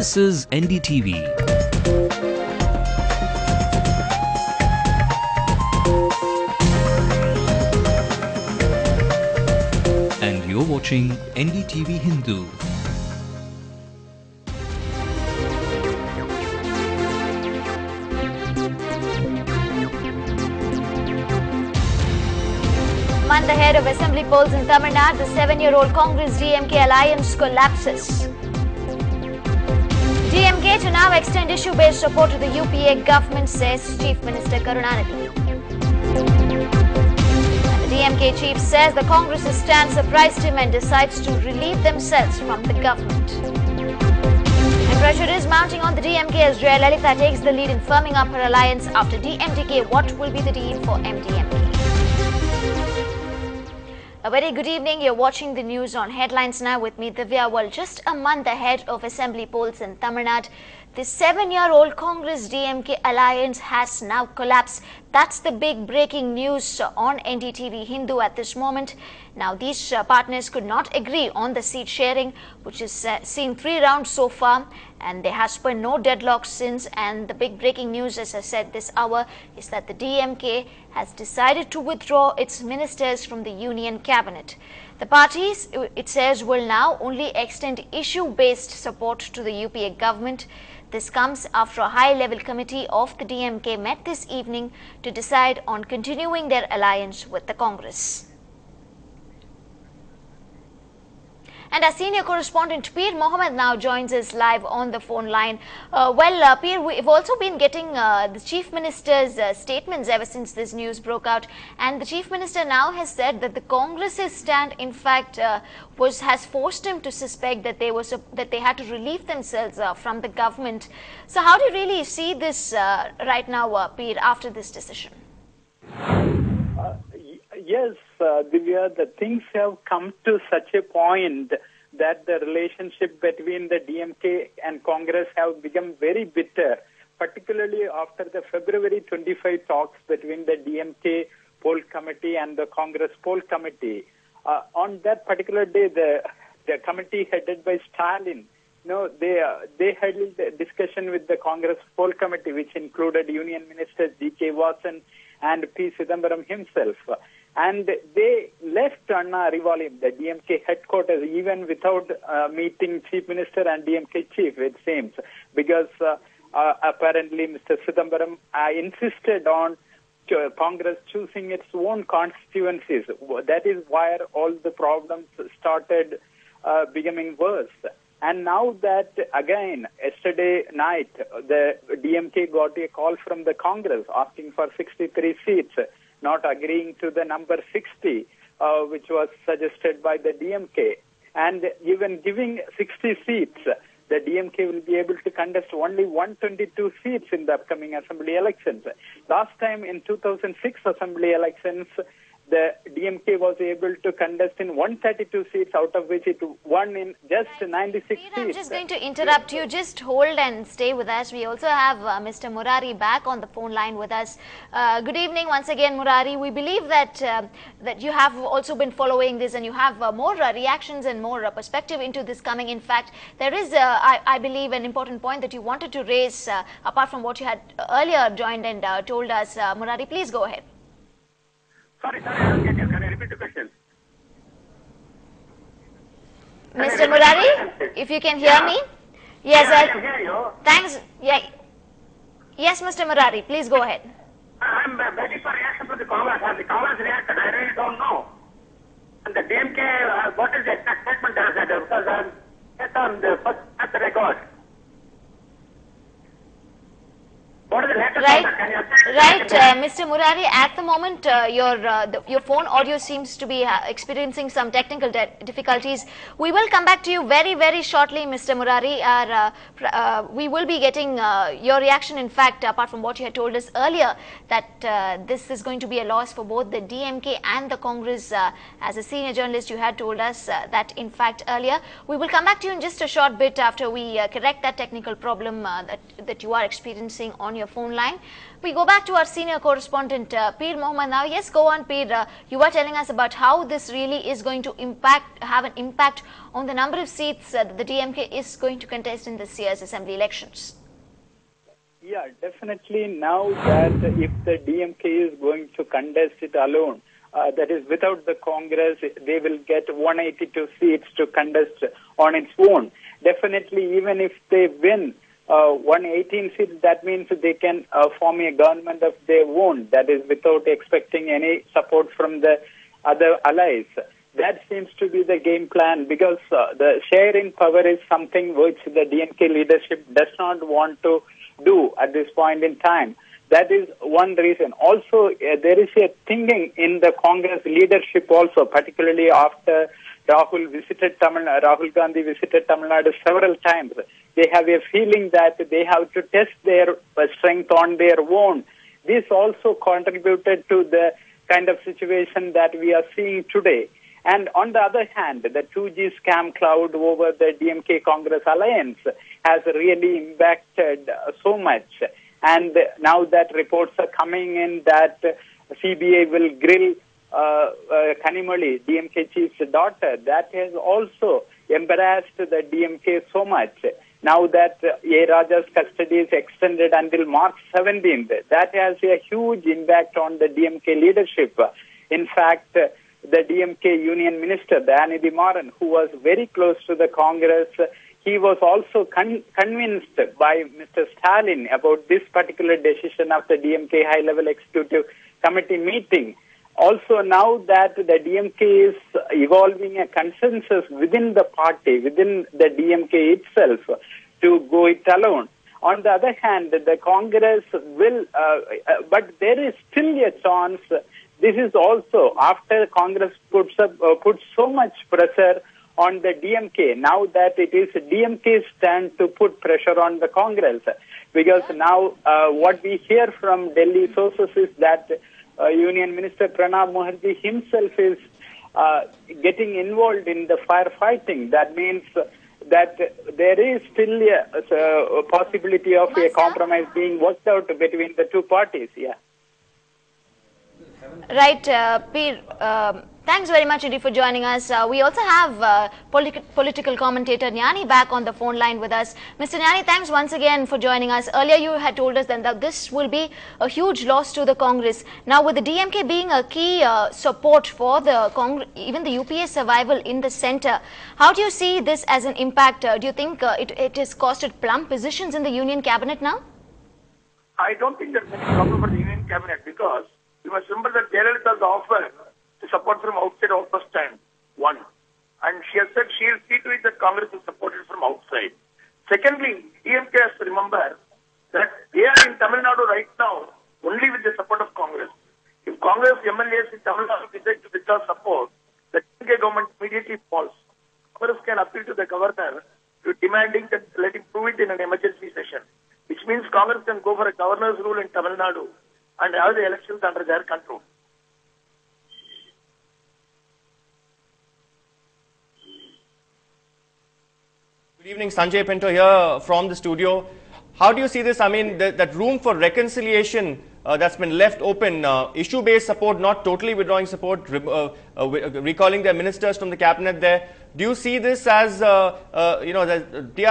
This is NDTV. And you're watching Ndtv-Hindu. Month ahead of assembly polls in Tamil Nadu, the 7-year-old Congress DMK alliance collapses. DMK to now extend issue-based support to the UPA government, says Chief Minister Karunanidhi. And the DMK chief says the Congress's stand surprised him and decides to relieve themselves from the government. And pressure is mounting on the DMK as Jayalalitha takes the lead in firming up her alliance after DMDK. What will be the deal for MDMK? A very good evening. You're watching the news on Headlines Now with me, Divya. Well, just a month ahead of assembly polls in Tamil Nadu, the 7-year-old Congress DMK alliance has now collapsed. That's the big breaking news on Ndtv-Hindu at this moment. Now, these partners could not agree on the seat sharing, which is seen 3 rounds so far, and there has been no deadlock since. And the big breaking news, as I said this hour, is that the DMK has decided to withdraw its ministers from the union cabinet. The parties, it says, will now only extend issue-based support to the UPA government. This comes after a high-level committee of the DMK met this evening to decide on continuing their alliance with the Congress. And our senior correspondent Peer Mohammed now joins us live on the phone line. Peer, we've also been getting the Chief Minister's statements ever since this news broke out. And the Chief Minister now has said that the Congress's stand, in fact, has forced him to suspect that they had to relieve themselves from the government. So how do you really see this right now, Peer, after this decision? Yes, Divya, the things have come to such a point that the relationship between the DMK and Congress have become very bitter, particularly after the February 25 talks between the DMK poll committee and the Congress poll committee. On that particular day, the committee headed by Stalin, they held a discussion with the Congress poll committee, which included Union Ministers D.K. Vasan and P. Chidambaram himself. And they left Anna Arivalim, the DMK headquarters, even without meeting Chief Minister and DMK chief, it seems, because apparently Mr. Chidambaram insisted on Congress choosing its own constituencies. That is where all the problems started becoming worse. And now that, again, yesterday night, the DMK got a call from the Congress asking for 63 seats, not agreeing to the number 60, which was suggested by the DMK. And even giving 60 seats, the DMK will be able to contest only 122 seats in the upcoming assembly elections. Last time in 2006 assembly elections, the DMK was able to contest in 132 seats, out of which it won in just 96 seats. I'm just going to interrupt you. Just hold and stay with us. We also have Mr. Murari back on the phone line with us. Good evening once again, Murari. We believe that that you have also been following this and you have more reactions and more perspective into this coming. In fact, there is, I believe, an important point that you wanted to raise apart from what you had earlier joined and told us. Murari, please go ahead. Sorry, I don't get you. Can you repeat the question? Mr. Murari, if you can hear me? Yes, I can hear you. Thanks. Yeah. Yes, Mr. Murari, please go ahead. I'm waiting for reaction from the Congress. Has the Congress reacted? I really don't know. And the DMK, what is the exact statement that I said? Because I'm yet on the first at the record. Right, Mr. Murari, at the moment your phone audio seems to be experiencing some technical difficulties. We will come back to you very shortly, Mr. Murari. We will be getting your reaction. In fact, apart from what you had told us earlier, that this is going to be a loss for both the DMK and the Congress. As a senior journalist, you had told us that, in fact, earlier. We will come back to you in just a short bit after we correct that technical problem that you are experiencing on your phone line. We go back to our senior correspondent, Peer Mohammed now. Yes, go on, Peer. You were telling us about how this really is going to have an impact on the number of seats that the DMK is going to contest in this year's assembly elections. Yeah, definitely. Now that if the DMK is going to contest it alone, that is without the Congress, they will get 182 seats to contest on its own. Definitely, even if they win 118 seats, that means they can form a government of their own, that is without expecting any support from the other allies. That seems to be the game plan, because the share in power is something which the DMK leadership does not want to do at this point in time. That is one reason. Also, there is a thinking in the Congress leadership also, particularly after Rahul Gandhi visited Tamil Nadu several times. They have a feeling that they have to test their strength on their own. This also contributed to the kind of situation that we are seeing today. And on the other hand, the 2G scam cloud over the DMK-Congress alliance has really impacted so much. And now that reports are coming in that CBI will grill Kanimali, DMK chief's daughter, that has also embarrassed the DMK so much. Now that A. Raja's custody is extended until March 17th, that has a huge impact on the DMK leadership. In fact, the DMK Union Minister, Dayanidhi Maran, who was very close to the Congress, he was also convinced by Mr. Stalin about this particular decision of the DMK high-level executive committee meeting. Also, now that the DMK is evolving a consensus within the party, within the DMK itself, to go it alone. On the other hand, the Congress will, but there is still a chance. This is also after Congress puts so much pressure on the DMK, now that it is DMK's turn to put pressure on the Congress. Because now what we hear from Delhi sources is that Union Minister Pranab Mukherjee himself is getting involved in the firefighting. That means that there is still a possibility of a compromise being worked out between the two parties. Yeah. Right, Peer. Thanks very much, Indy, for joining us. We also have political commentator Jnani back on the phone line with us. Mr. Jnani, thanks once again for joining us. Earlier, you had told us then that this will be a huge loss to the Congress. Now, with the DMK being a key support for the even the UPA survival in the centre, how do you see this as an impact? Do you think it has costed plump positions in the Union Cabinet now? I don't think there's any problem for the Union Cabinet, because you must remember that Jayalalitha's offer to support from outside was first time, one. And she has said she will see to it that Congress is supported from outside. Secondly, DMK has to remember that they are in Tamil Nadu right now only with the support of Congress. If Congress MLAs in Tamil Nadu decide to withdraw support, the DMK government immediately falls. Congress can appeal to the governor to demanding that let him prove it in an emergency session, which means Congress can go for a governor's rule in Tamil Nadu and have the elections under their control. Good evening, Sanjay Pinto here from the studio. How do you see this? I mean, that room for reconciliation that's been left open, issue-based support, not totally withdrawing support, recalling their ministers from the cabinet there. Do you see this as, T.R.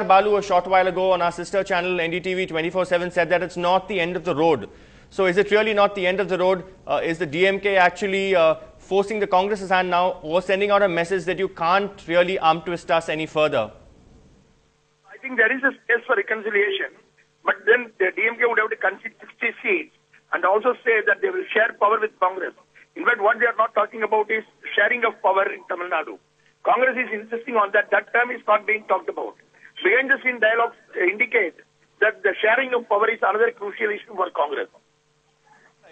Balu a short while ago on our sister channel NDTV 24/7 said that it's not the end of the road. So is it really not the end of the road? Is the DMK actually forcing the Congress's hand now, or sending out a message that you can't really arm twist us any further? I think there is a space for reconciliation, but then the DMK would have to concede 60 seats and also say that they will share power with Congress. In fact, what they are not talking about is sharing of power in Tamil Nadu. Congress is insisting on that. That term is not being talked about. Behind the scene dialogues indicate that the sharing of power is another crucial issue for Congress.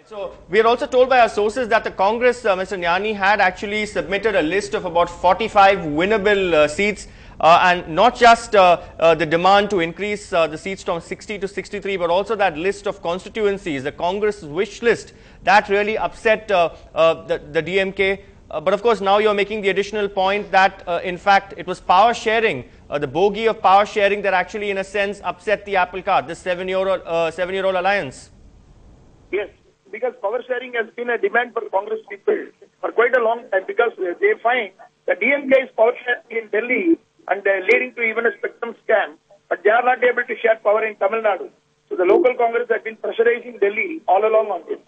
So we are also told by our sources that the Congress, Mr. Jnani, had actually submitted a list of about 45 winnable seats. And not just the demand to increase the seats from 60 to 63, but also that list of constituencies, the Congress wish list, that really upset the DMK. But of course, now you're making the additional point that, in fact, it was power sharing, the bogey of power sharing that actually, in a sense, upset the apple cart, this seven-year-old alliance. Yes, because power sharing has been a demand for Congress people for quite a long time, because they find the DMK is power sharing in Delhi and leading to even a spectrum scam, but they are not able to share power in Tamil Nadu. So the local Congress have been pressurizing Delhi all along on this.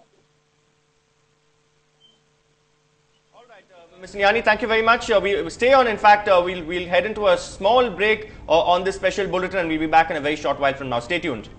All right, Mr. Niani, thank you very much. We stay on. In fact, we'll head into a small break on this special bulletin, and we'll be back in a very short while from now. Stay tuned.